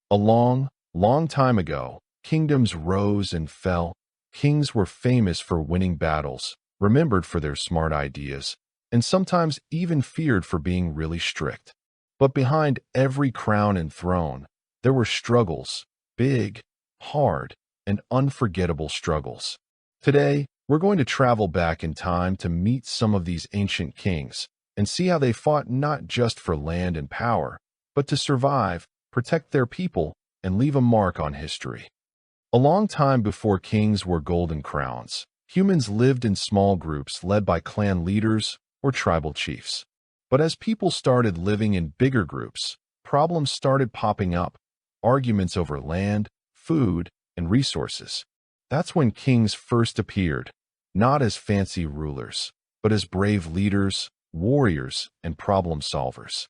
A long, long time ago, kingdoms rose and fell. Kings were famous for winning battles, remembered for their smart ideas, and sometimes even feared for being really strict. But behind every crown and throne, there were struggles, big, hard, and unforgettable struggles. Today, we're going to travel back in time to meet some of these ancient kings and see how they fought not just for land and power, but to survive, protect their people, and leave a mark on history. A long time before kings wore golden crowns, humans lived in small groups led by clan leaders or tribal chiefs. But as people started living in bigger groups, problems started popping up, arguments over land, food, and resources. That's when kings first appeared, not as fancy rulers, but as brave leaders, warriors, and problem solvers.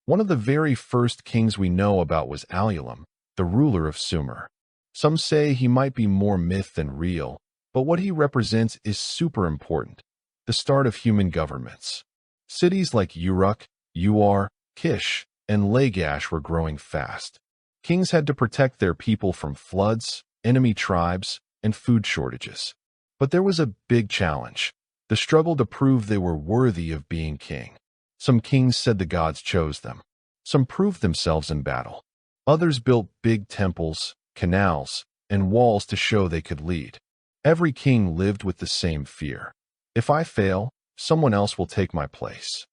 One of the very first kings we know about was Alulim, the ruler of Sumer. Some say he might be more myth than real, but what he represents is super important: the start of human governments. Cities like Uruk, Uar, Kish, and Lagash were growing fast. Kings had to protect their people from floods, enemy tribes, and food shortages. But there was a big challenge: the struggle to prove they were worthy of being king. Some kings said the gods chose them. Some proved themselves in battle. Others built big temples, canals, and walls to show they could lead. Every king lived with the same fear: if I fail, someone else will take my place.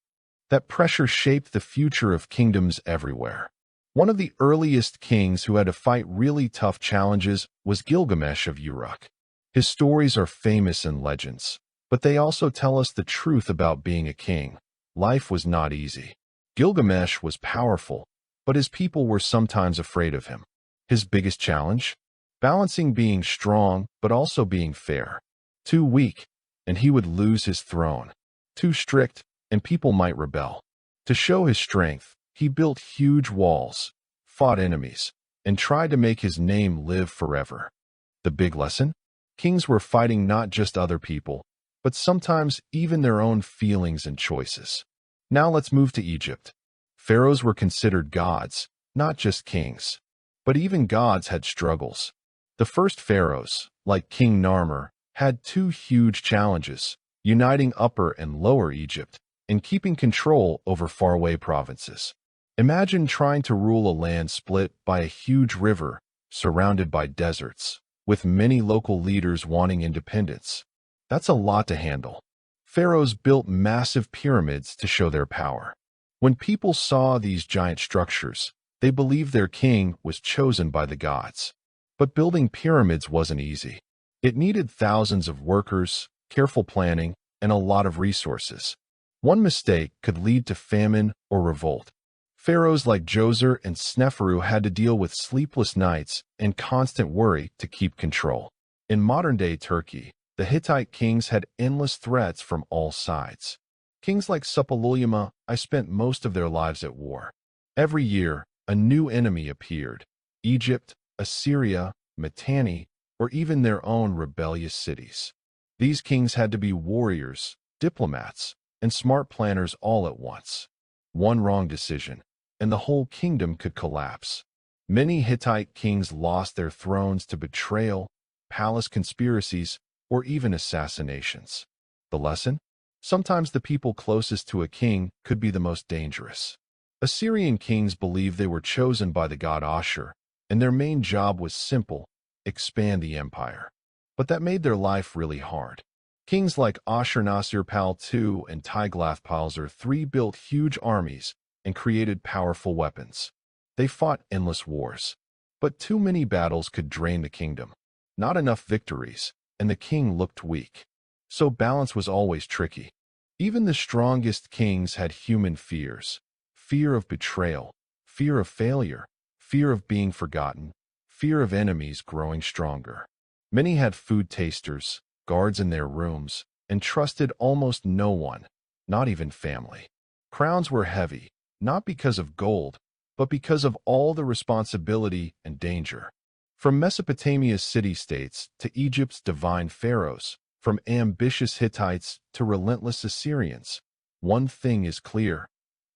That pressure shaped the future of kingdoms everywhere. One of the earliest kings who had to fight really tough challenges was Gilgamesh of Uruk. His stories are famous in legends, but they also tell us the truth about being a king. Life was not easy. Gilgamesh was powerful, but his people were sometimes afraid of him. His biggest challenge? Balancing being strong but also being fair. Too weak, and he would lose his throne. Too strict, and people might rebel. To show his strength, he built huge walls, fought enemies, and tried to make his name live forever. The big lesson? Kings were fighting not just other people, but sometimes even their own feelings and choices. Now let's move to Egypt. Pharaohs were considered gods, not just kings. But even gods had struggles. The first pharaohs, like King Narmer, had two huge challenges: uniting Upper and Lower Egypt, and keeping control over faraway provinces. Imagine trying to rule a land split by a huge river, surrounded by deserts, with many local leaders wanting independence. That's a lot to handle. Pharaohs built massive pyramids to show their power. When people saw these giant structures, they believed their king was chosen by the gods. But building pyramids wasn't easy. It needed thousands of workers, careful planning, and a lot of resources. One mistake could lead to famine or revolt. Pharaohs like Djoser and Sneferu had to deal with sleepless nights and constant worry to keep control. In modern-day Turkey, the Hittite kings had endless threats from all sides. Kings like Suppiluliuma spent most of their lives at war. Every year, a new enemy appeared: Egypt, Assyria, Mitanni, or even their own rebellious cities. These kings had to be warriors, diplomats, and smart planners all at once. One wrong decision, and the whole kingdom could collapse. Many Hittite kings lost their thrones to betrayal, palace conspiracies, or even assassinations. The lesson? Sometimes the people closest to a king could be the most dangerous. Assyrian kings believed they were chosen by the god Ashur, and their main job was simple: expand the empire. But that made their life really hard. Kings like Ashurnasirpal II and Tiglath-Pileser III built huge armies and created powerful weapons. They fought endless wars. But too many battles could drain the kingdom. Not enough victories, and the king looked weak. So balance was always tricky. Even the strongest kings had human fears: fear of betrayal, fear of failure, fear of being forgotten, fear of enemies growing stronger. Many had food tasters, guards in their rooms, and trusted almost no one, not even family. Crowns were heavy, not because of gold, but because of all the responsibility and danger. From Mesopotamia's city-states to Egypt's divine pharaohs, from ambitious Hittites to relentless Assyrians, one thing is clear: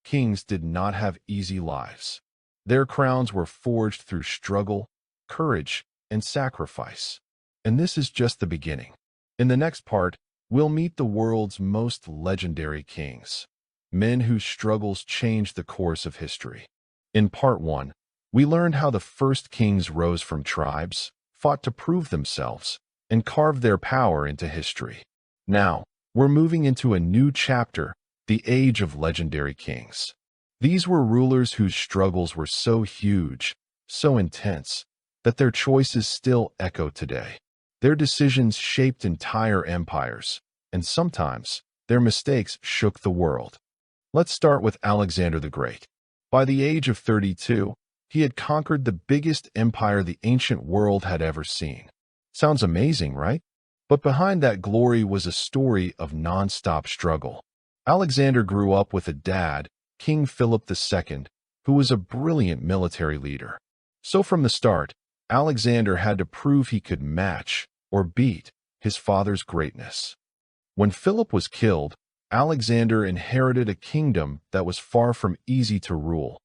kings did not have easy lives. Their crowns were forged through struggle, courage, and sacrifice. And this is just the beginning. In the next part, we'll meet the world's most legendary kings, men whose struggles changed the course of history. In part 1, we learned how the first kings rose from tribes, fought to prove themselves, and carved their power into history. Now, we're moving into a new chapter, the age of legendary kings. These were rulers whose struggles were so huge, so intense, that their choices still echo today. Their decisions shaped entire empires, and sometimes their mistakes shook the world. Let's start with Alexander the Great. By the age of 32, he had conquered the biggest empire the ancient world had ever seen. Sounds amazing, right? But behind that glory was a story of non-stop struggle. Alexander grew up with a dad, King Philip II, who was a brilliant military leader. So from the start, Alexander had to prove he could match, or beat, his father's greatness. When Philip was killed, Alexander inherited a kingdom that was far from easy to rule.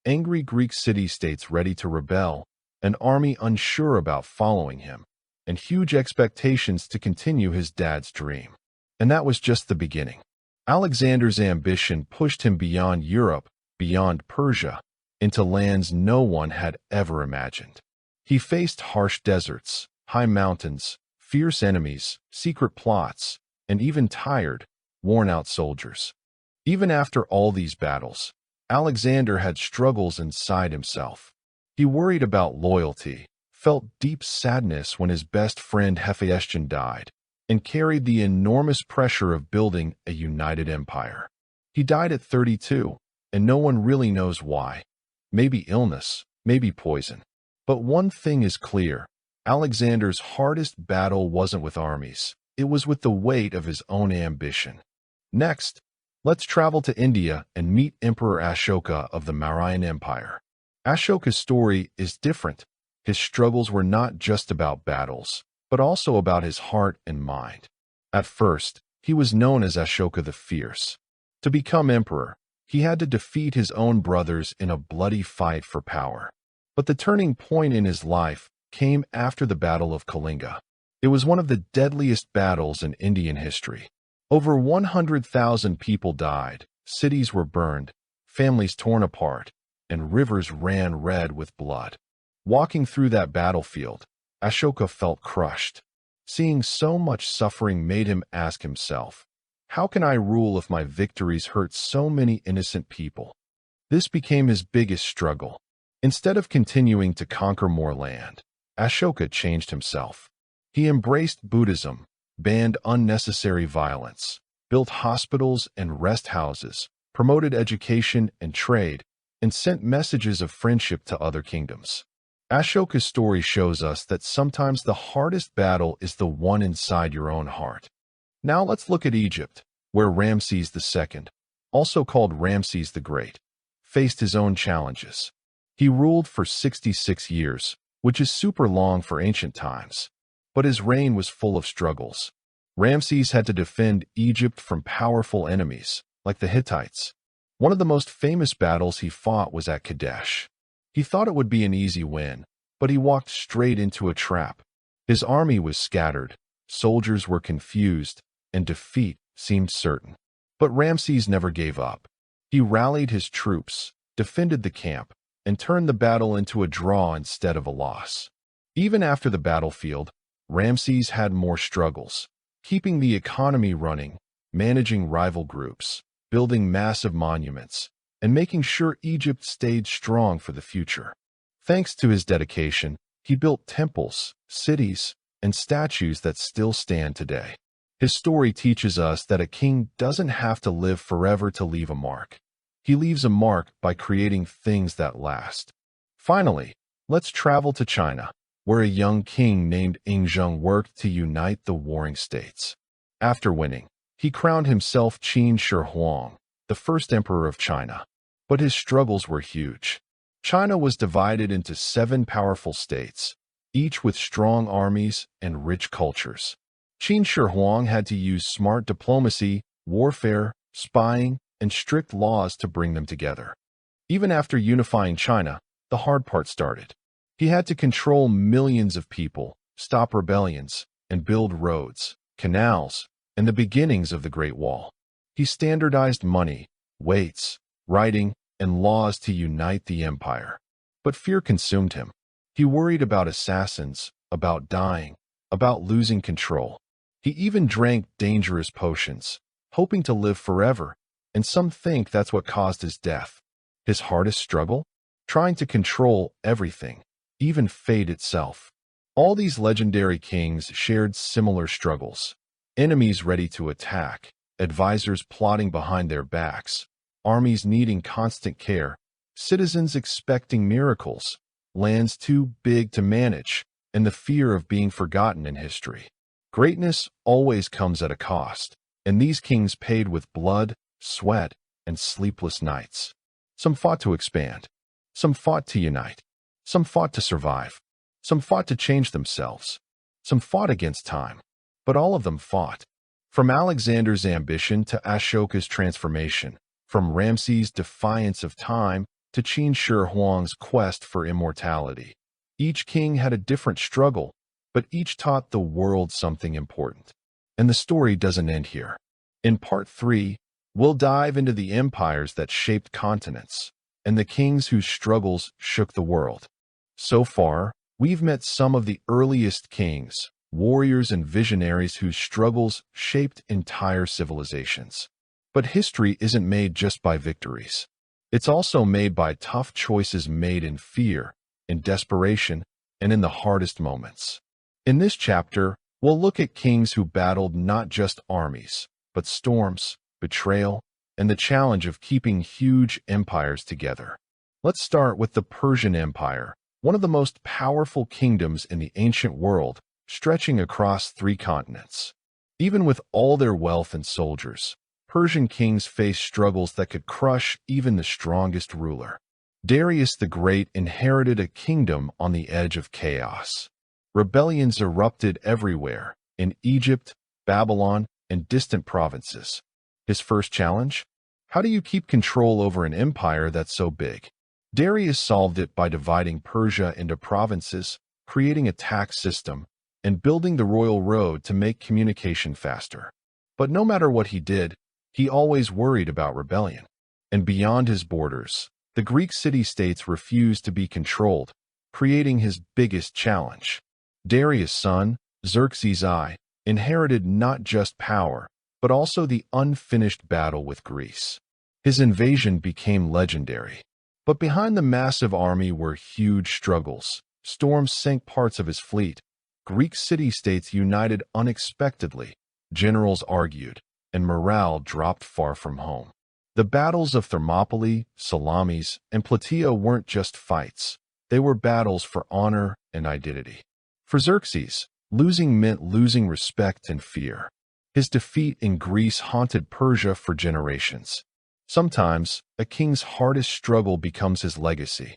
Angry Greek city-states ready to rebel, an army unsure about following him, and huge expectations to continue his dad's dream. And that was just the beginning. Alexander's ambition pushed him beyond Europe, beyond Persia, into lands no one had ever imagined. He faced harsh deserts, high mountains, fierce enemies, secret plots, and even tired, worn-out soldiers. Even after all these battles, Alexander had struggles inside himself. He worried about loyalty, felt deep sadness when his best friend Hephaestion died, and carried the enormous pressure of building a united empire. He died at 32, and no one really knows why. Maybe illness, maybe poison. But one thing is clear. Alexander's hardest battle wasn't with armies. It was with the weight of his own ambition. Next, let's travel to India and meet Emperor Ashoka of the Mauryan Empire. Ashoka's story is different. His struggles were not just about battles, but also about his heart and mind. At first, he was known as Ashoka the Fierce. To become emperor, he had to defeat his own brothers in a bloody fight for power. But the turning point in his life came after the Battle of Kalinga. It was one of the deadliest battles in Indian history. Over 100,000 people died, cities were burned, families torn apart, and rivers ran red with blood. Walking through that battlefield, Ashoka felt crushed. Seeing so much suffering made him ask himself, how can I rule if my victories hurt so many innocent people? This became his biggest struggle. Instead of continuing to conquer more land, Ashoka changed himself. He embraced Buddhism, banned unnecessary violence, built hospitals and rest houses, promoted education and trade, and sent messages of friendship to other kingdoms. Ashoka's story shows us that sometimes the hardest battle is the one inside your own heart. Now let's look at Egypt, where Ramses II, also called Ramses the Great, faced his own challenges. He ruled for 66 years, which is super long for ancient times, but his reign was full of struggles. Ramses had to defend Egypt from powerful enemies, like the Hittites. One of the most famous battles he fought was at Kadesh. He thought it would be an easy win, but he walked straight into a trap. His army was scattered, soldiers were confused, and defeat seemed certain. But Ramses never gave up. He rallied his troops, defended the camp, and turned the battle into a draw instead of a loss. Even after the battlefield, Ramses had more struggles, keeping the economy running, managing rival groups, building massive monuments, and making sure Egypt stayed strong for the future. Thanks to his dedication, he built temples, cities, and statues that still stand today. His story teaches us that a king doesn't have to live forever to leave a mark. He leaves a mark by creating things that last. Finally, let's travel to China, where a young king named Yingzheng worked to unite the warring states. After winning, he crowned himself Qin Shi Huang, the first emperor of China. But his struggles were huge. China was divided into 7 powerful states, each with strong armies and rich cultures. Qin Shi Huang had to use smart diplomacy, warfare, spying, and strict laws to bring them together. Even after unifying China, the hard part started. He had to control millions of people, stop rebellions, and build roads, canals, and the beginnings of the Great Wall. He standardized money, weights, writing, and laws to unite the empire. But fear consumed him. He worried about assassins, about dying, about losing control. He even drank dangerous potions, hoping to live forever, and some think that's what caused his death. His hardest struggle? Trying to control everything, even fate itself. All these legendary kings shared similar struggles. Enemies ready to attack, advisors plotting behind their backs, armies needing constant care, citizens expecting miracles, lands too big to manage, and the fear of being forgotten in history. Greatness always comes at a cost, and these kings paid with blood, sweat, and sleepless nights. Some fought to expand. Some fought to unite. Some fought to survive. Some fought to change themselves. Some fought against time. But all of them fought. From Alexander's ambition to Ashoka's transformation, from Ramses' defiance of time to Qin Shi Huang's quest for immortality. Each king had a different struggle, but each taught the world something important. And the story doesn't end here. In part 3, we'll dive into the empires that shaped continents and the kings whose struggles shook the world. So far, we've met some of the earliest kings, warriors, and visionaries whose struggles shaped entire civilizations. But history isn't made just by victories. It's also made by tough choices made in fear, in desperation, and in the hardest moments. In this chapter, we'll look at kings who battled not just armies, but storms, betrayal, and the challenge of keeping huge empires together. Let's start with the Persian Empire, one of the most powerful kingdoms in the ancient world, stretching across 3 continents. Even with all their wealth and soldiers, Persian kings faced struggles that could crush even the strongest ruler. Darius the Great inherited a kingdom on the edge of chaos. Rebellions erupted everywhere, in Egypt, Babylon, and distant provinces. His first challenge? How do you keep control over an empire that's so big? Darius solved it by dividing Persia into provinces, creating a tax system, and building the royal road to make communication faster. But no matter what he did, he always worried about rebellion. And beyond his borders, the Greek city-states refused to be controlled, creating his biggest challenge. Darius' son, Xerxes I, inherited not just power, but also the unfinished battle with Greece. His invasion became legendary. But behind the massive army were huge struggles. Storms sank parts of his fleet. Greek city-states united unexpectedly. Generals argued, and morale dropped far from home. The battles of Thermopylae, Salamis, and Plataea weren't just fights. They were battles for honor and identity. For Xerxes, losing meant losing respect and fear. His defeat in Greece haunted Persia for generations. Sometimes, a king's hardest struggle becomes his legacy.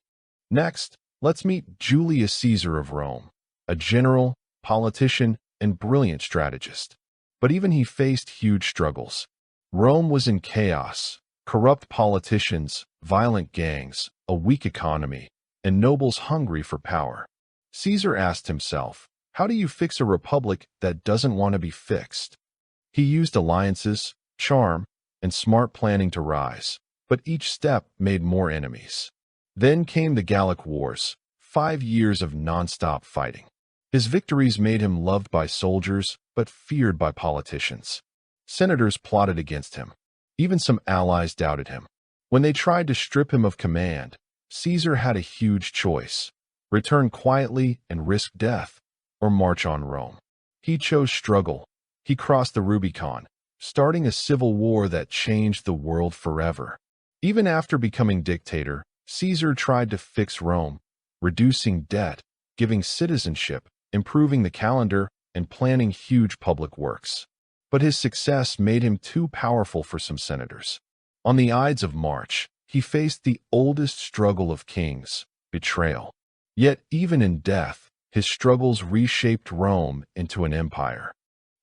Next, let's meet Julius Caesar of Rome, a general, politician, and brilliant strategist. But even he faced huge struggles. Rome was in chaos, corrupt politicians, violent gangs, a weak economy, and nobles hungry for power. Caesar asked himself, how do you fix a republic that doesn't want to be fixed? He used alliances, charm, and smart planning to rise, but each step made more enemies. Then came the Gallic Wars, 5 years of non-stop fighting. His victories made him loved by soldiers, but feared by politicians. Senators plotted against him. Even some allies doubted him. When they tried to strip him of command, Caesar had a huge choice: return quietly and risk death, or march on Rome. He chose struggle. He crossed the Rubicon, starting a civil war that changed the world forever. Even after becoming dictator, Caesar tried to fix Rome, reducing debt, giving citizenship, improving the calendar, and planning huge public works. But his success made him too powerful for some senators. On the Ides of March, he faced the oldest struggle of kings, betrayal. Yet even in death, his struggles reshaped Rome into an empire.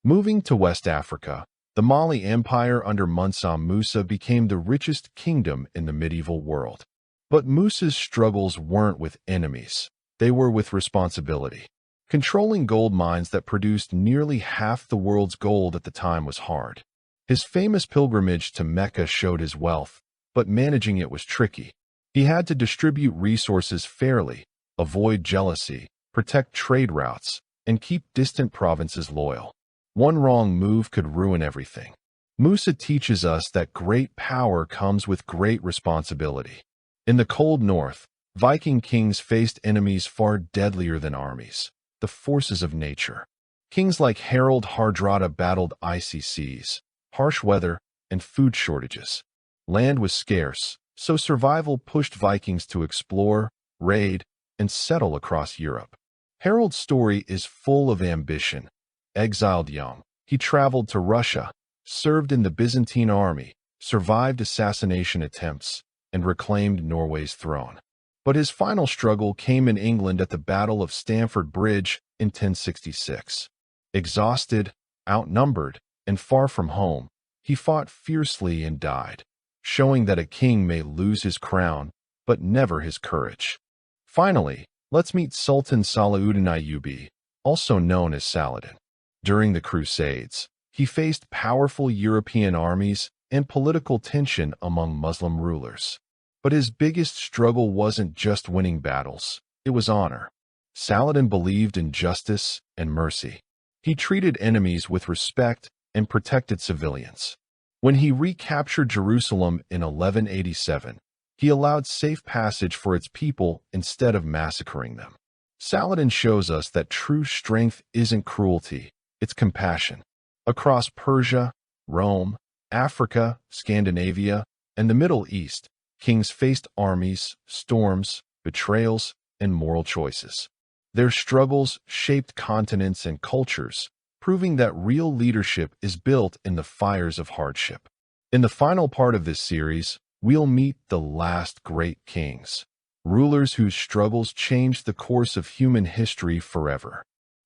Moving to West Africa, the Mali Empire under Mansa Musa became the richest kingdom in the medieval world. But Musa's struggles weren't with enemies. They were with responsibility. Controlling gold mines that produced nearly half the world's gold at the time was hard. His famous pilgrimage to Mecca showed his wealth, but managing it was tricky. He had to distribute resources fairly, avoid jealousy, protect trade routes, and keep distant provinces loyal. One wrong move could ruin everything. Musa teaches us that great power comes with great responsibility. In the cold north, Viking kings faced enemies far deadlier than armies, the forces of nature. Kings like Harald Hardrada battled icy seas, harsh weather, and food shortages. Land was scarce, so survival pushed Vikings to explore, raid, and settle across Europe. Harald's story is full of ambition. Exiled young, he traveled to Russia, served in the Byzantine army, survived assassination attempts, and reclaimed Norway's throne. But his final struggle came in England at the Battle of Stamford Bridge in 1066. Exhausted, outnumbered, and far from home, he fought fiercely and died, showing that a king may lose his crown, but never his courage. Finally, let's meet Sultan Saladin Ayyubi, also known as Saladin. During the Crusades, he faced powerful European armies and political tension among Muslim rulers. But his biggest struggle wasn't just winning battles, it was honor. Saladin believed in justice and mercy. He treated enemies with respect and protected civilians. When he recaptured Jerusalem in 1187, he allowed safe passage for its people instead of massacring them. Saladin shows us that true strength isn't cruelty, it's compassion. Across Persia, Rome, Africa, Scandinavia, and the Middle East, kings faced armies, storms, betrayals, and moral choices. Their struggles shaped continents and cultures, proving that real leadership is built in the fires of hardship. In the final part of this series, we'll meet the last great kings, rulers whose struggles changed the course of human history forever.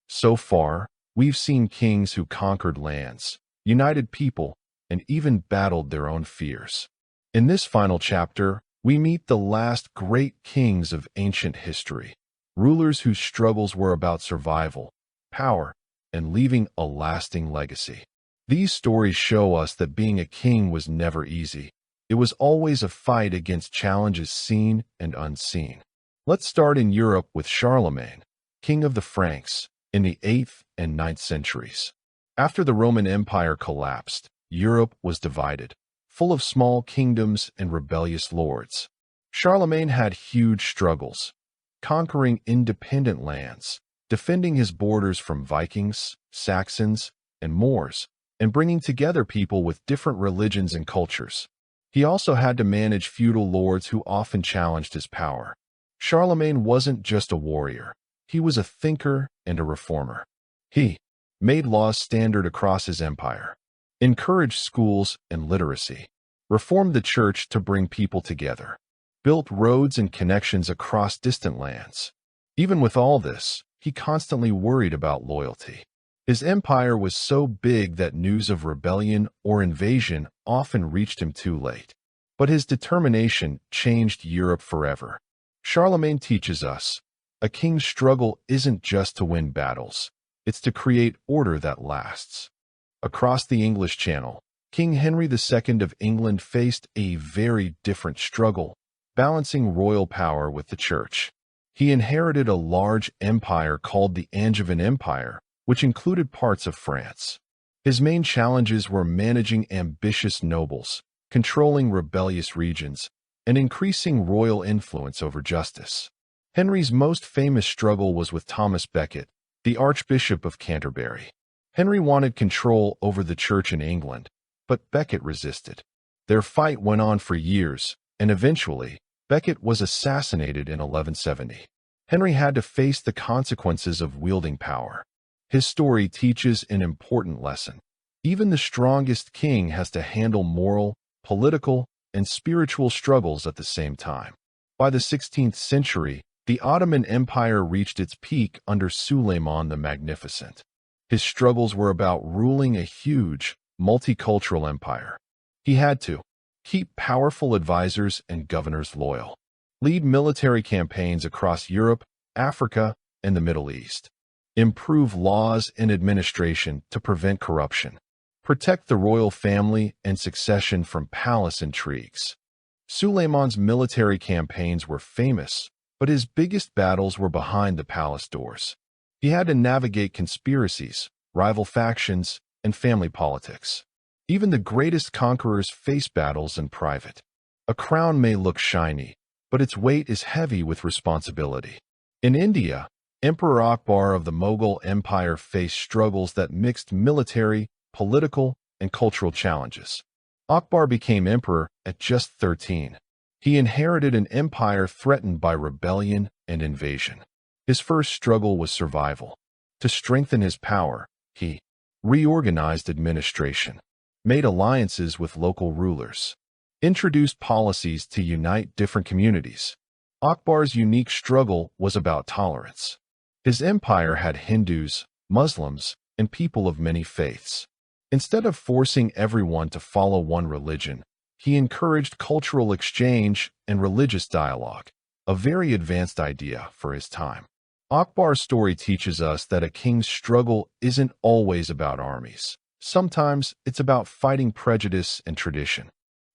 So far, we've seen kings who conquered lands, united people, and even battled their own fears. In this final chapter, we meet the last great kings of ancient history, rulers whose struggles were about survival, power, and leaving a lasting legacy. These stories show us that being a king was never easy. It was always a fight against challenges seen and unseen. Let's start in Europe with Charlemagne, king of the Franks, in the 8th and 9th centuries. After the Roman Empire collapsed, Europe was divided, full of small kingdoms and rebellious lords. Charlemagne had huge struggles, conquering independent lands, defending his borders from Vikings, Saxons, and Moors, and bringing together people with different religions and cultures. He also had to manage feudal lords who often challenged his power. Charlemagne wasn't just a warrior. He was a thinker and a reformer. He made laws standard across his empire, encouraged schools and literacy, reformed the church to bring people together, built roads and connections across distant lands. Even with all this, he constantly worried about loyalty. His empire was so big that news of rebellion or invasion often reached him too late. But his determination changed Europe forever. Charlemagne teaches us, a king's struggle isn't just to win battles, it's to create order that lasts. Across the English Channel, King Henry II of England faced a very different struggle, balancing royal power with the church. He inherited a large empire called the Angevin Empire, which included parts of France. His main challenges were managing ambitious nobles, controlling rebellious regions, and increasing royal influence over justice. Henry's most famous struggle was with Thomas Becket, the Archbishop of Canterbury. Henry wanted control over the church in England, but Becket resisted. Their fight went on for years, and eventually, Becket was assassinated in 1170. Henry had to face the consequences of wielding power. His story teaches an important lesson. Even the strongest king has to handle moral, political, and spiritual struggles at the same time. By the 16th century, the Ottoman Empire reached its peak under Suleiman the Magnificent. His struggles were about ruling a huge, multicultural empire. He had to keep powerful advisors and governors loyal, lead military campaigns across Europe, Africa, and the Middle East, improve laws and administration to prevent corruption, protect the royal family and succession from palace intrigues. Suleiman's military campaigns were famous, but his biggest battles were behind the palace doors. He had to navigate conspiracies, rival factions, and family politics. Even the greatest conquerors face battles in private. A crown may look shiny, but its weight is heavy with responsibility. In India, Emperor Akbar of the Mughal Empire faced struggles that mixed military, political, and cultural challenges. Akbar became emperor at just 13. He inherited an empire threatened by rebellion and invasion. His first struggle was survival. To strengthen his power, he reorganized administration, made alliances with local rulers, introduced policies to unite different communities. Akbar's unique struggle was about tolerance. His empire had Hindus, Muslims, and people of many faiths. Instead of forcing everyone to follow one religion, he encouraged cultural exchange and religious dialogue, a very advanced idea for his time. Akbar's story teaches us that a king's struggle isn't always about armies. Sometimes it's about fighting prejudice and tradition.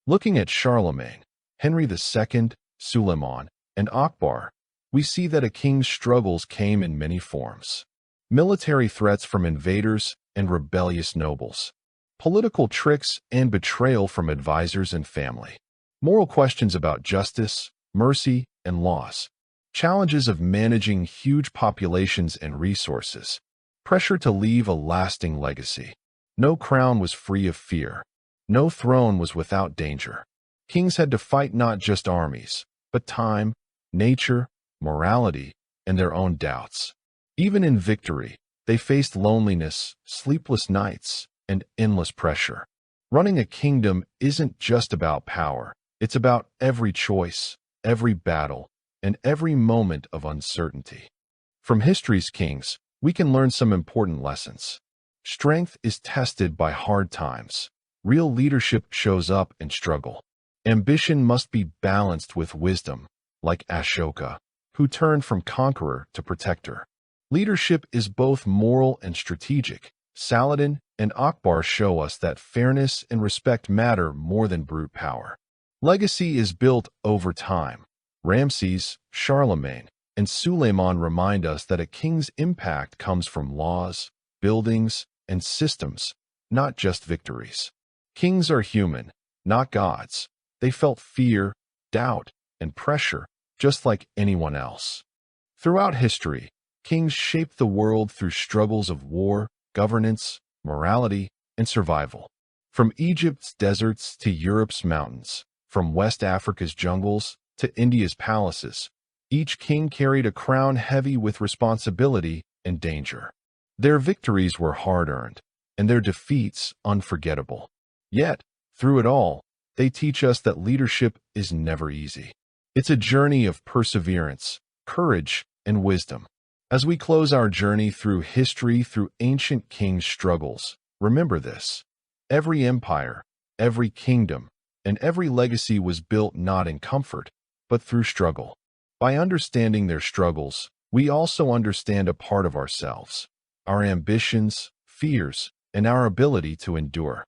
Looking at Charlemagne, Henry II, Suleiman, and Akbar, we see that a king's struggles came in many forms. Military threats from invaders and rebellious nobles, political tricks and betrayal from advisors and family, moral questions about justice, mercy, and laws, challenges of managing huge populations and resources, pressure to leave a lasting legacy. No crown was free of fear. No throne was without danger. Kings had to fight not just armies, but time, nature, morality, and their own doubts. Even in victory, they faced loneliness, sleepless nights, and endless pressure. Running a kingdom isn't just about power. It's about every choice, every battle, and every moment of uncertainty. From history's kings, we can learn some important lessons. Strength is tested by hard times. Real leadership shows up in struggle. Ambition must be balanced with wisdom, like Ashoka, who turned from conqueror to protector. Leadership is both moral and strategic. Saladin and Akbar show us that fairness and respect matter more than brute power. Legacy is built over time. Ramses, Charlemagne, and Suleiman remind us that a king's impact comes from laws, buildings, and systems, not just victories. Kings are human, not gods. They felt fear, doubt, and pressure, just like anyone else. Throughout history, kings shaped the world through struggles of war, governance, morality, and survival. From Egypt's deserts to Europe's mountains, from West Africa's jungles to India's palaces, each king carried a crown heavy with responsibility and danger. Their victories were hard-earned, and their defeats unforgettable. Yet, through it all, they teach us that leadership is never easy. It's a journey of perseverance, courage, and wisdom. As we close our journey through history through ancient kings' struggles, remember this. Every empire, every kingdom, and every legacy was built not in comfort, but through struggle. By understanding their struggles, we also understand a part of ourselves, our ambitions, fears, and our ability to endure.